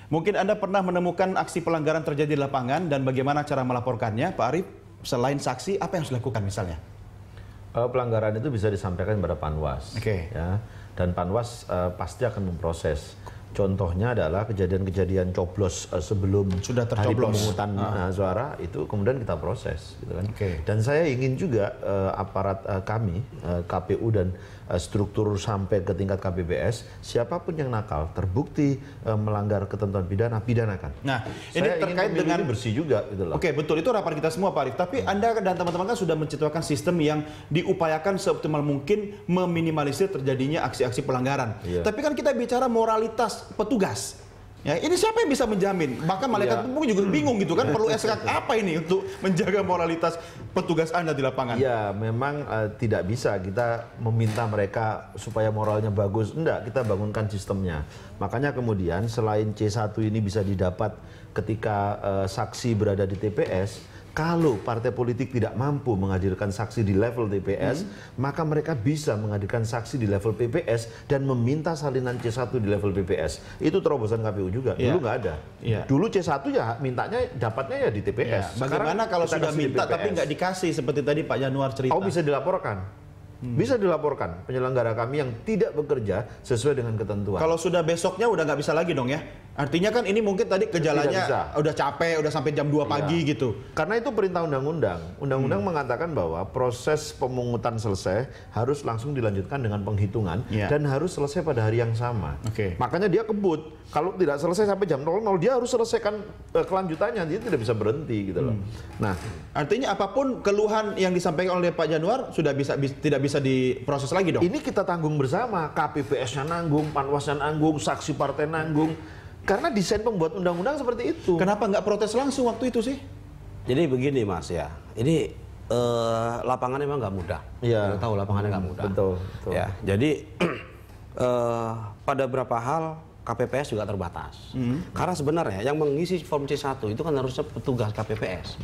Mungkin Anda pernah menemukan aksi pelanggaran terjadi di lapangan dan bagaimana cara melaporkannya, Pak Arief? Selain saksi, apa yang harus dilakukan misalnya? Pelanggaran itu bisa disampaikan kepada Panwas, ya, dan Panwas pasti akan memproses. Contohnya adalah kejadian-kejadian coblos sebelum sudah hari pemungutan suara itu kemudian kita proses, gitu kan. Dan saya ingin juga aparat kami KPU dan struktur sampai ke tingkat KPPS, siapapun yang nakal terbukti melanggar ketentuan pidana, pidanakan. Nah, ini saya terkait dengan bersih juga, gitu loh. Oke, betul, itu harapan kita semua, Pak Arief. Tapi Anda dan teman-teman kan sudah menciptakan sistem yang diupayakan seoptimal mungkin meminimalisir terjadinya aksi-aksi pelanggaran. Tapi kan kita bicara moralitas petugas. Ya, ini siapa yang bisa menjamin? Bahkan malaikat mungkin juga bingung gitu kan, perlu SK apa ini untuk menjaga moralitas petugas Anda di lapangan? Ya, memang tidak bisa kita meminta mereka supaya moralnya bagus. Enggak, kita bangunkan sistemnya. Makanya kemudian selain C1 ini bisa didapat ketika saksi berada di TPS, kalau partai politik tidak mampu menghadirkan saksi di level TPS, maka mereka bisa menghadirkan saksi di level PPS dan meminta salinan C1 di level PPS. Itu terobosan KPU juga. Dulu nggak ada. Dulu C1 ya mintanya dapatnya ya di TPS. Bagaimana kalau sudah minta tapi nggak dikasih seperti tadi Pak Januar cerita? Oh, bisa dilaporkan. Bisa dilaporkan penyelenggara kami yang tidak bekerja sesuai dengan ketentuan. Kalau sudah besoknya udah nggak bisa lagi dong ya? Artinya kan ini mungkin tadi gejalanya udah capek, udah sampai jam 2 pagi gitu. Karena itu perintah undang-undang. Undang-undang mengatakan bahwa proses pemungutan selesai harus langsung dilanjutkan dengan penghitungan dan harus selesai pada hari yang sama. Makanya dia kebut. Kalau tidak selesai sampai jam 00, dia harus selesaikan kelanjutannya. Dia tidak bisa berhenti gitu loh. Nah, artinya apapun keluhan yang disampaikan oleh Pak Januar sudah tidak bisa diproses lagi dong? Ini kita tanggung bersama. KPPS-nya nanggung, Panwasnya nanggung, saksi partai nanggung. Karena desain pembuat undang-undang seperti itu. Kenapa nggak protes langsung waktu itu sih? Jadi begini Mas ya, ini lapangannya memang nggak mudah. Kita tahu lapangannya nggak mudah. Betul. Ya, jadi pada beberapa hal KPPS juga terbatas. Karena sebenarnya yang mengisi form C1 itu kan harusnya petugas KPPS.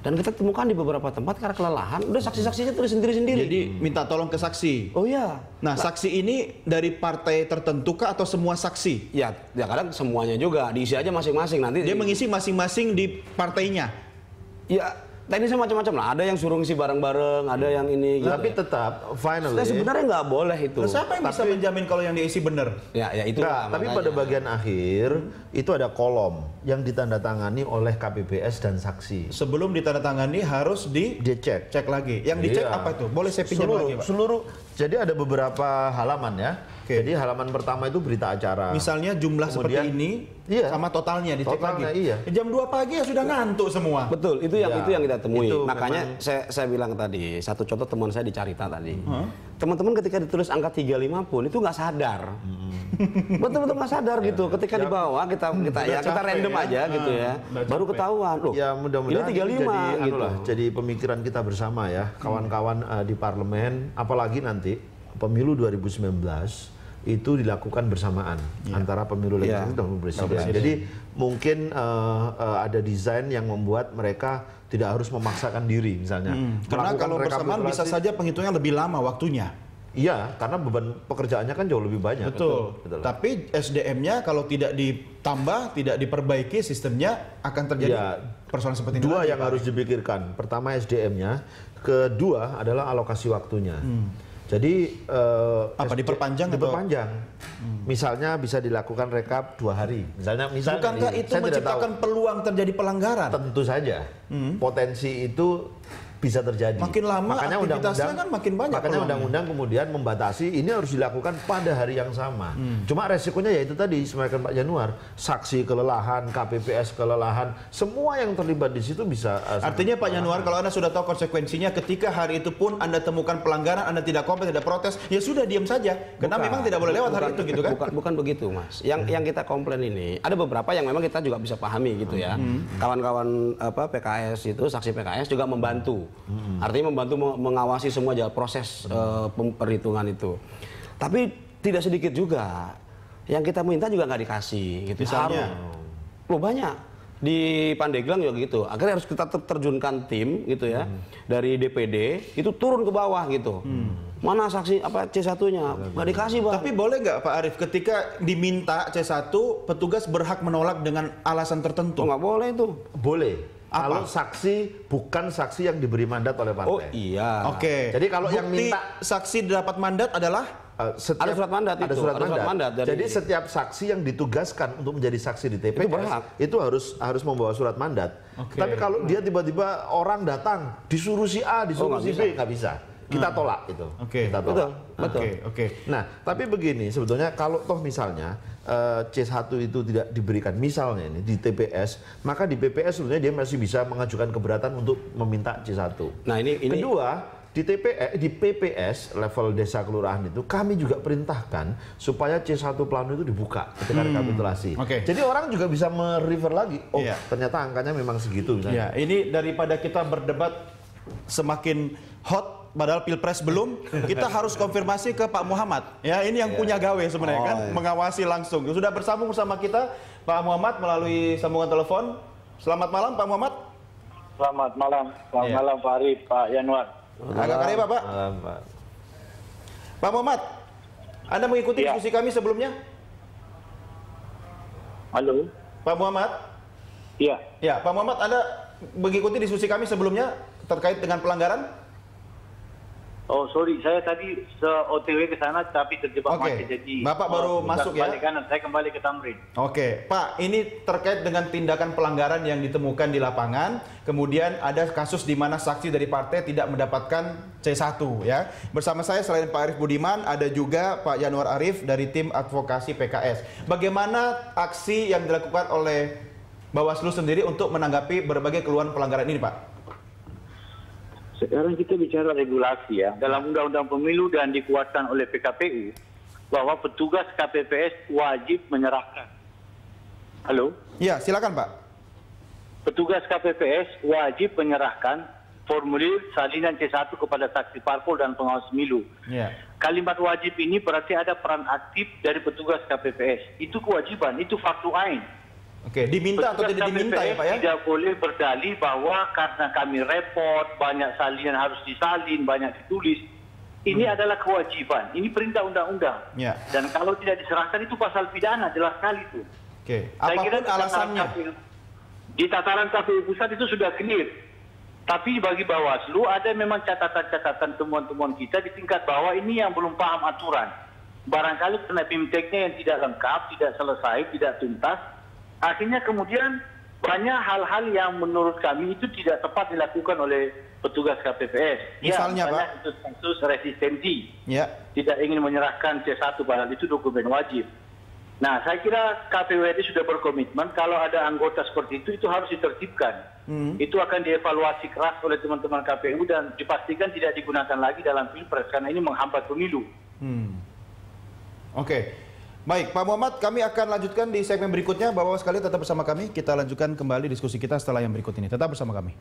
Dan kita temukan di beberapa tempat karena kelelahan, udah saksi-saksinya tulis sendiri-sendiri. Jadi minta tolong ke saksi. Oh iya. Nah, saksi ini dari partai tertentu kah atau semua saksi? Ya kadang semuanya juga diisi aja masing-masing nanti. Dia mengisi masing-masing di partainya. Ya, teknisnya macam-macam lah. Ada yang suruh ngisi bareng-bareng, ada yang ini. Gitu. Tapi tetap, finally. Nah, sebenarnya nggak boleh itu. Nah, siapa yang bisa menjamin kalau yang diisi benar? Ya itu. Tapi pada bagian akhir itu ada kolom yang ditandatangani oleh KPPS dan saksi. Sebelum ditandatangani harus dicek lagi. Yang dicek apa itu? Boleh saya pinjam lagi, Pak? Jadi ada beberapa halaman ya. Jadi halaman pertama itu berita acara. Misalnya jumlah seperti ini sama totalnya dicek lagi. Jam 2 pagi ya sudah ngantuk semua. Betul, itu yang kita temui. Makanya saya bilang tadi, satu contoh teman saya di Carita tadi. Teman-teman ketika ditulis angka 35 pun itu nggak sadar. Betul-betul nggak sadar gitu. Ketika di bawah kita random aja gitu ya. Baru ketahuan loh. Ya mudah-mudahan ini 35 gitu. Jadi pemikiran kita bersama ya, kawan-kawan di parlemen, apalagi nanti pemilu 2019 itu dilakukan bersamaan antara pemilu legislatif dan pemilu presiden. Jadi mungkin ada desain yang membuat mereka tidak harus memaksakan diri misalnya. Karena kalau bersamaan bisa saja penghitungan lebih lama waktunya. Iya, karena beban pekerjaannya kan jauh lebih banyak. Betul. Tapi SDM-nya kalau tidak ditambah, tidak diperbaiki sistemnya akan terjadi persoalan seperti ini. Dua yang harus dipikirkan. Pertama SDM-nya, kedua adalah alokasi waktunya. Jadi diperpanjang? Misalnya bisa dilakukan rekap 2 hari. Misalnya bukankah itu menciptakan peluang terjadi pelanggaran? Tentu saja. Potensi itu bisa terjadi. Makin lama aktivitasnya kan makin banyak. Makanya undang-undang kemudian membatasi ini harus dilakukan pada hari yang sama. Cuma resikonya ya itu tadi disampaikan Pak Januar, saksi kelelahan, KPPS kelelahan, semua yang terlibat di situ bisa. Artinya Pak Januar, kalau Anda sudah tahu konsekuensinya, ketika hari itu pun Anda temukan pelanggaran, Anda tidak komplain, tidak protes, ya sudah diam saja. Karena memang tidak boleh lewat hari itu gitu kan? Bukan begitu Mas. Yang kita komplain ini ada beberapa yang memang kita juga bisa pahami gitu ya. Kawan-kawan PKS itu, saksi PKS juga membantu. Artinya membantu mengawasi semua proses perhitungan itu. Tapi tidak sedikit juga yang kita minta juga nggak dikasih gitu. Misalnya? Banyak di Pandeglang juga gitu. Akhirnya harus kita terjunkan tim gitu ya dari DPD itu turun ke bawah gitu. Mana saksi apa C1-nya? Nggak dikasih, Bang. Tapi boleh nggak Pak Arief ketika diminta C1 petugas berhak menolak dengan alasan tertentu? Nggak boleh itu. Boleh. Apa? Kalau saksi bukan saksi yang diberi mandat oleh partai. Oh iya. Oke. Jadi kalau yang Bukti minta saksi dapat mandat adalah Ada surat mandat ada itu, surat ada surat mandat dari- Jadi setiap saksi yang ditugaskan untuk menjadi saksi di TPS Itu berhak. itu harus membawa surat mandat. Oke. Tapi kalau dia tiba-tiba orang datang disuruh si A, disuruh nggak si B, nggak bisa. Kita tolak itu. Oke. Kita tolak. Betul. Oke. Nah, tapi begini sebetulnya kalau toh misalnya C1 itu tidak diberikan misalnya ini di TPS, maka di PPS sebenarnya dia masih bisa mengajukan keberatan untuk meminta C1. Nah, ini Kedua, di PPS level desa kelurahan itu kami juga perintahkan supaya C1 plano itu dibuka ketika rekapitulasi. Oke. Jadi orang juga bisa merefer lagi. Oh, Iya. ternyata angkanya memang segitu misalnya. Ya, ini daripada kita berdebat semakin hot padahal Pilpres belum, kita harus konfirmasi ke Pak Muhammad. Ya, ini yang punya gawe sebenarnya kan, mengawasi langsung. Sudah bersambung bersama kita Pak Muhammad melalui sambungan telepon. Selamat malam Pak Muhammad. Selamat malam. Selamat Iya. malam Pak Arief, Pak Yanuar. Agak karib Pak. Malam, Pak. Pak Muhammad, Anda mengikuti Ya. diskusi kami sebelumnya? Halo. Pak Muhammad? Iya. Ya, Pak Muhammad, Anda mengikuti diskusi kami sebelumnya terkait dengan pelanggaran? Oh sorry, saya tadi OTW ke sana tapi terjebak Oke. macet jadi. Bapak baru masuk ya? Kembali kanan, saya kembali ke Tamrin. Oke, Pak, ini terkait dengan tindakan pelanggaran yang ditemukan di lapangan, kemudian ada kasus di mana saksi dari partai tidak mendapatkan C1 ya. Bersama saya selain Pak Arief Budiman, ada juga Pak Yanuar Arief dari tim advokasi PKS. Bagaimana aksi yang dilakukan oleh Bawaslu sendiri untuk menanggapi berbagai keluhan pelanggaran ini, Pak? Sekarang kita bicara regulasi ya. Dalam Undang-Undang Pemilu dan dikuatkan oleh PKPU bahwa petugas KPPS wajib menyerahkan. Halo? Ya, silakan Pak. Petugas KPPS wajib menyerahkan formulir salinan C1 kepada saksi parpol dan pengawas pemilu. Ya. Kalimat wajib ini berarti ada peran aktif dari petugas KPPS. Itu kewajiban, itu faktu ain. Oke, diminta atau Petugas tidak diminta ya, KPPS Pak ya? tidak boleh berdalih bahwa karena kami repot, banyak salinan harus disalin, banyak ditulis. Ini adalah kewajiban, ini perintah undang-undang. Ya. Dan kalau tidak diserahkan itu pasal pidana, jelas sekali itu. Oke, Saya kira apapun alasannya. Di tataran KPU pusat itu sudah clear. Tapi bagi Bawaslu ada memang catatan-catatan temuan-temuan kita di tingkat bawah ini yang belum paham aturan. Barangkali karena BIMTEK-nya yang tidak lengkap, tidak selesai, tidak tuntas. Akhirnya kemudian banyak hal-hal yang menurut kami itu tidak tepat dilakukan oleh petugas KPPS. Misalnya, banyak Pak? kasus resistensi. Ya. Tidak ingin menyerahkan C1 padahal itu dokumen wajib. Nah, saya kira KPU RI sudah berkomitmen kalau ada anggota seperti itu harus ditertibkan. Itu akan dievaluasi keras oleh teman-teman KPU dan dipastikan tidak digunakan lagi dalam Pilpres karena ini menghambat pemilu. Oke. Baik, Pak Muhammad, kami akan lanjutkan di segmen berikutnya. Bapak-bapak sekalian tetap bersama kami. Kita lanjutkan kembali diskusi kita setelah yang berikut ini. Tetap bersama kami.